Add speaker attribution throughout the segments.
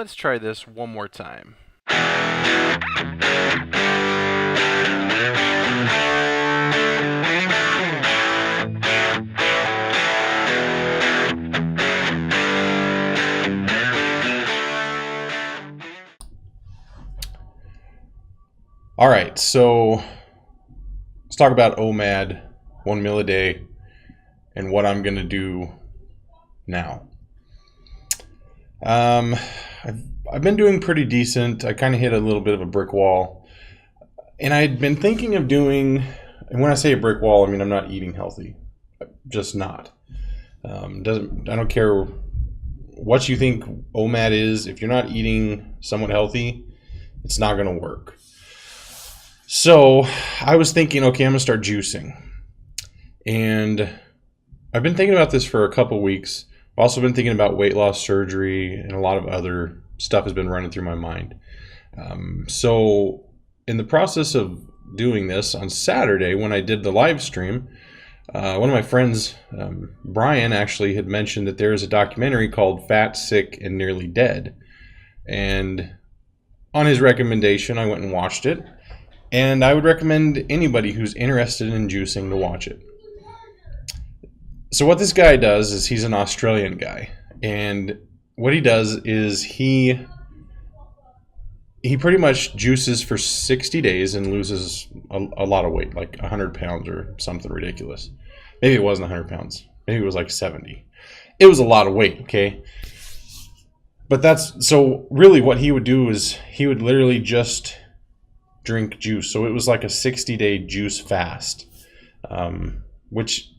Speaker 1: Let's try this one more time.
Speaker 2: All right, so let's talk about OMAD, 1 meal a day, and what I'm going to do now. I've been doing pretty decent. I kind of hit a little bit of a brick wall. And I'd been thinking of doing, and when I say a brick wall, I mean I'm not eating healthy. Just not. I don't care what you think OMAD is. If you're not eating somewhat healthy, it's not going to work. So I was thinking, okay, I'm going to start juicing. And I've been thinking about this for a couple weeks. I've also been thinking about weight loss surgery, and a lot of other stuff has been running through my mind. So in the process of doing this, on Saturday when I did the live stream, one of my friends, Brian, actually had mentioned that there is a documentary called Fat, Sick, and Nearly Dead. And on his recommendation, I went and watched it. And I would recommend anybody who's interested in juicing to watch it. So what this guy does is he's an Australian guy. And what he does is he pretty much juices for 60 days and loses a lot of weight, like 100 pounds or something ridiculous. Maybe it wasn't 100 pounds. Maybe it was like 70. It was a lot of weight, okay? But that's, so really what he would do is he would literally just drink juice. So it was like a 60-day juice fast, which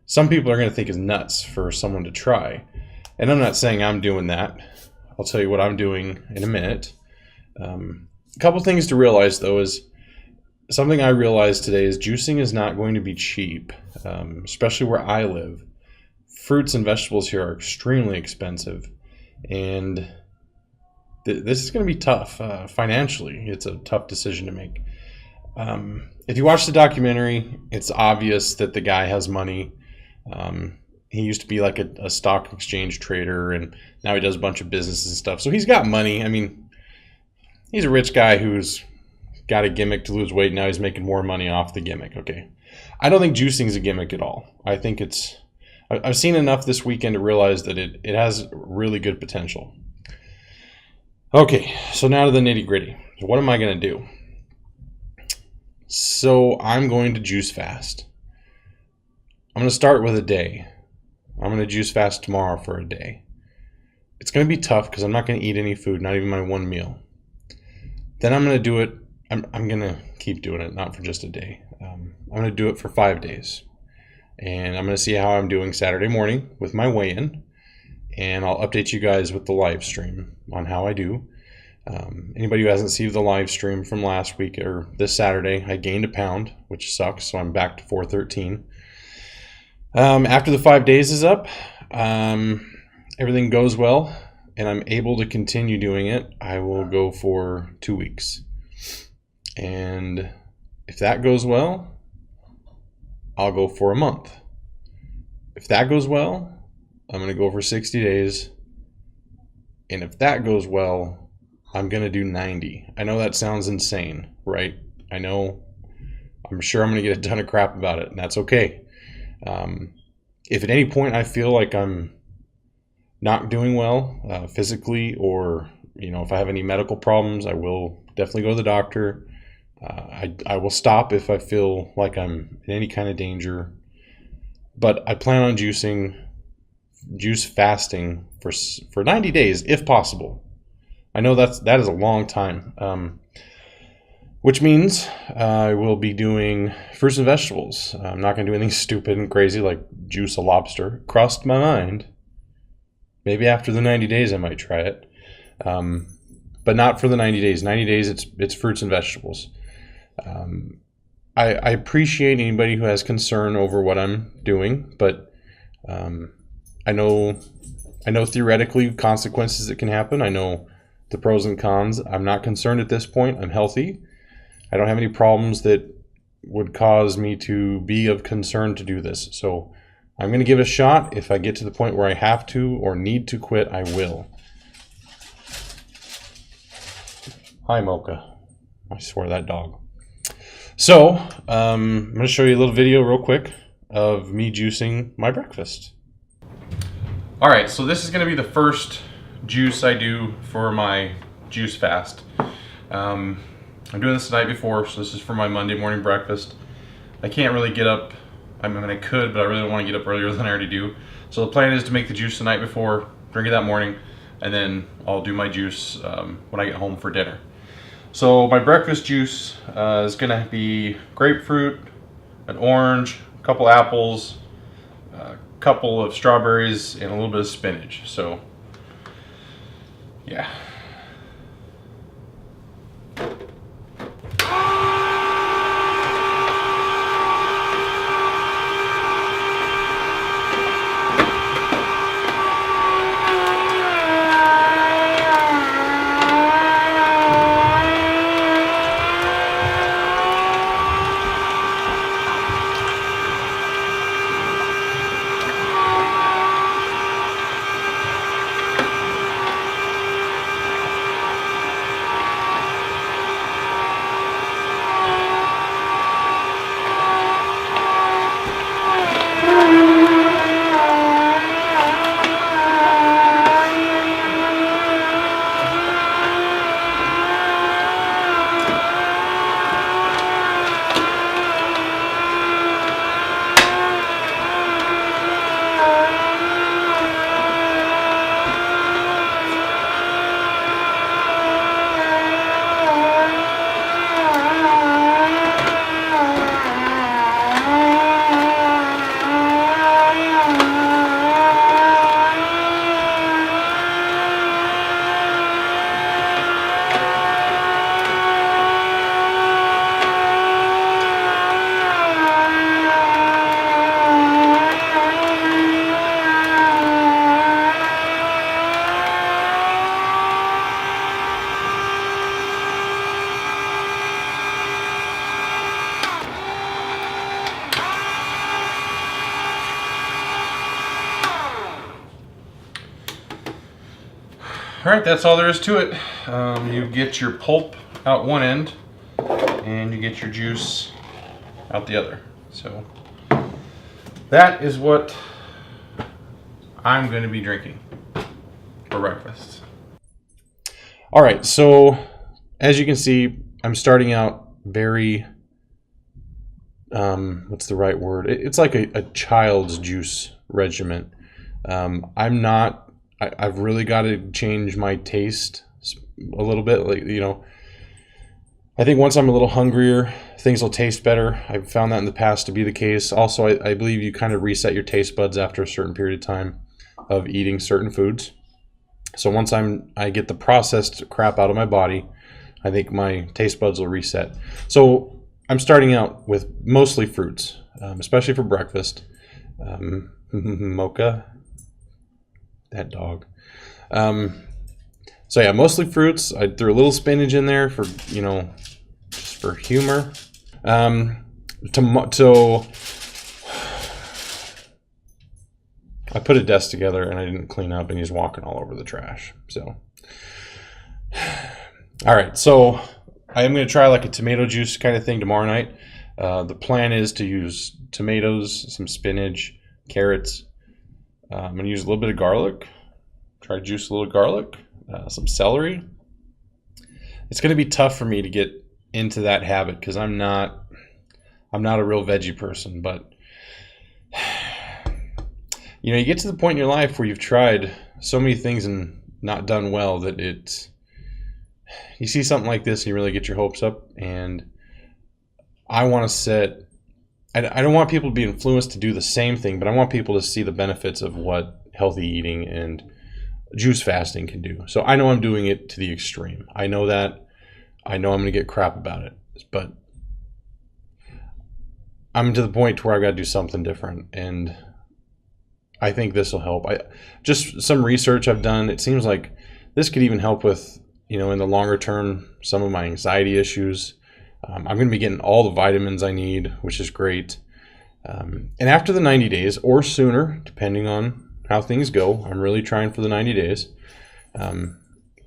Speaker 2: some people are going to think is nuts for someone to try. And I'm not saying I'm doing that. I'll tell you what I'm doing in a minute. A couple things to realize, though, is something I realized today is juicing is not going to be cheap, especially where I live. Fruits and vegetables here are extremely expensive, and this is going to be tough financially. It's a tough decision to make. If you watch the documentary, it's obvious that the guy has money. He used to be like a stock exchange trader, and now he does a bunch of business and stuff. So he's got money. I mean, he's a rich guy who's got a gimmick to lose weight. Now he's making more money off the gimmick. Okay. I don't think juicing is a gimmick at all. I think I've seen enough this weekend to realize that it has really good potential. Okay, so now to the nitty gritty. So what am I going to do? So I'm going to juice fast. I'm going to start with a day. I'm going to juice fast tomorrow for a day. It's going to be tough because I'm not going to eat any food, not even my one meal. Then I'm going to do it. I'm going to keep doing it, not for just a day. I'm going to do it for 5 days. And I'm going to see how I'm doing Saturday morning with my weigh-in. And I'll update you guys with the live stream on how I do. Anybody who hasn't seen the live stream from last week or this Saturday, I gained a pound, which sucks, so I'm back to 413. After the 5 days is up, everything goes well, and I'm able to continue doing it, I will go for 2 weeks. And if that goes well, I'll go for a month. If that goes well, I'm going to go for 60 days. And if that goes well, I'm going to do 90. I know that sounds insane, right? I know. I'm sure I'm going to get a ton of crap about it, and that's okay. If at any point I feel like I'm not doing well physically, or if I have any medical problems, I will definitely go to the doctor. I will stop if I feel like I'm in any kind of danger. But I plan on juice fasting for 90 days if possible. I know that is a long time, which means I will be doing fruits and vegetables. I'm not going to do anything stupid and crazy like juice a lobster. Crossed my mind. Maybe after the 90 days I might try it, but not for the 90 days. 90 days it's fruits and vegetables. I appreciate anybody who has concern over what I'm doing, but I know theoretically consequences that can happen. I know the pros and cons. I'm not concerned at this point. I'm healthy. I don't have any problems that would cause me to be of concern to do this. So I'm going to give it a shot. If I get to the point where I have to or need to quit, I will. Hi, Mocha. I swear that dog. So, I'm going to show you a little video real quick of me juicing my breakfast. All right, so this is going to be the first juice I do for my juice fast. I'm doing this the night before, so this is for my Monday morning breakfast. I can't really get up. I mean, I could, but I really don't want to get up earlier than I already do. So the plan is to make the juice the night before, drink it that morning, and then I'll do my juice when I get home for dinner. So my breakfast juice is going to be grapefruit, an orange, a couple apples, a couple of strawberries, and a little bit of spinach. So, yeah. All right, that's all there is to it. You get your pulp out one end, and you get your juice out the other. So that is what I'm going to be drinking for breakfast. All right, so as you can see, I'm starting out very, what's the right word? It's like a child's juice regimen. I've really got to change my taste a little bit. Like, you know, I think once I'm a little hungrier, things will taste better. I've found that in the past to be the case. Also, I believe you kind of reset your taste buds after a certain period of time of eating certain foods. So once I get the processed crap out of my body, I think my taste buds will reset. So I'm starting out with mostly fruits, especially for breakfast. Mocha. That dog. So yeah, mostly fruits. I threw a little spinach in there for, you know, just for humor. So I put a desk together and I didn't clean up, and he's walking all over the trash. So, all right. So I am going to try like a tomato juice kind of thing tomorrow night. The plan is to use tomatoes, some spinach, carrots. I'm going to use a little bit of garlic. Try to juice a little garlic, some celery. It's going to be tough for me to get into that habit because I'm not a real veggie person. But you know, you get to the point in your life where you've tried so many things and not done well that you see something like this and you really get your hopes up. And I want to set. I don't want people to be influenced to do the same thing, but I want people to see the benefits of what healthy eating and juice fasting can do. So I know I'm doing it to the extreme. I know that. I know I'm going to get crap about it, but I'm to the point where I've got to do something different, and I think this will help. Just some research I've done, it seems like this could even help with, you know, in the longer term, some of my anxiety issues. I'm going to be getting all the vitamins I need, which is great. And after the 90 days or sooner, depending on how things go, I'm really trying for the 90 days.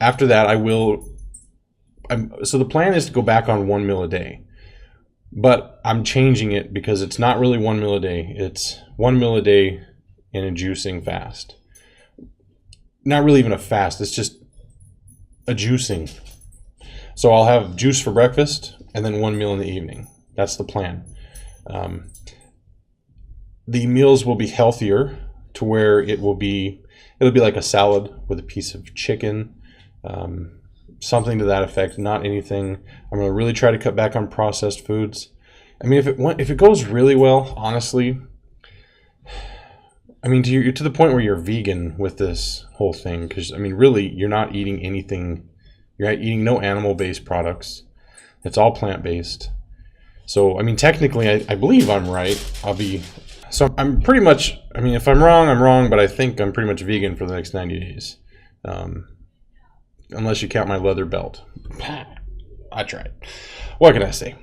Speaker 2: After that, So the plan is to go back on 1 meal a day, but I'm changing it because it's not really 1 meal a day. It's 1 meal a day in a juicing fast. Not really even a fast. It's just a juicing. So I'll have juice for breakfast and then 1 meal in the evening. That's the plan. The meals will be healthier to where it'll be like a salad with a piece of chicken, something to that effect. Not anything. I'm going to really try to cut back on processed foods. I mean, if it goes really well, honestly, I mean, you're to the point where you're vegan with this whole thing, because I mean, really, you're not eating anything. You're eating no animal-based products. It's all plant-based. So, I mean, technically, I believe I'm right. So I'm pretty much, I mean, if I'm wrong, I'm wrong, but I think I'm pretty much vegan for the next 90 days. Unless you count my leather belt. I tried. What can I say?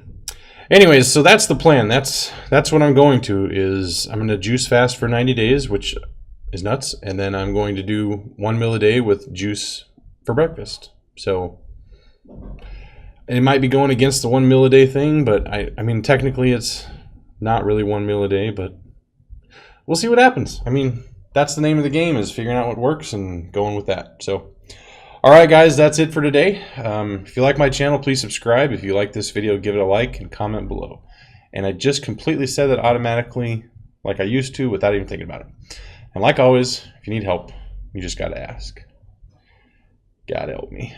Speaker 2: Anyways, so that's the plan. That's what I'm going to, is I'm going to juice fast for 90 days, which is nuts. And then I'm going to do 1 meal a day with juice for breakfast. So it might be going against the 1 meal a day thing, but I mean, technically it's not really 1 meal a day, but we'll see what happens. I mean, that's the name of the game, is figuring out what works and going with that. So, all right, guys, that's it for today. If you like my channel, please subscribe. If you like this video, give it a like and comment below. And I just completely said that automatically, like I used to, without even thinking about it. And like always, if you need help, you just got to ask. God help me.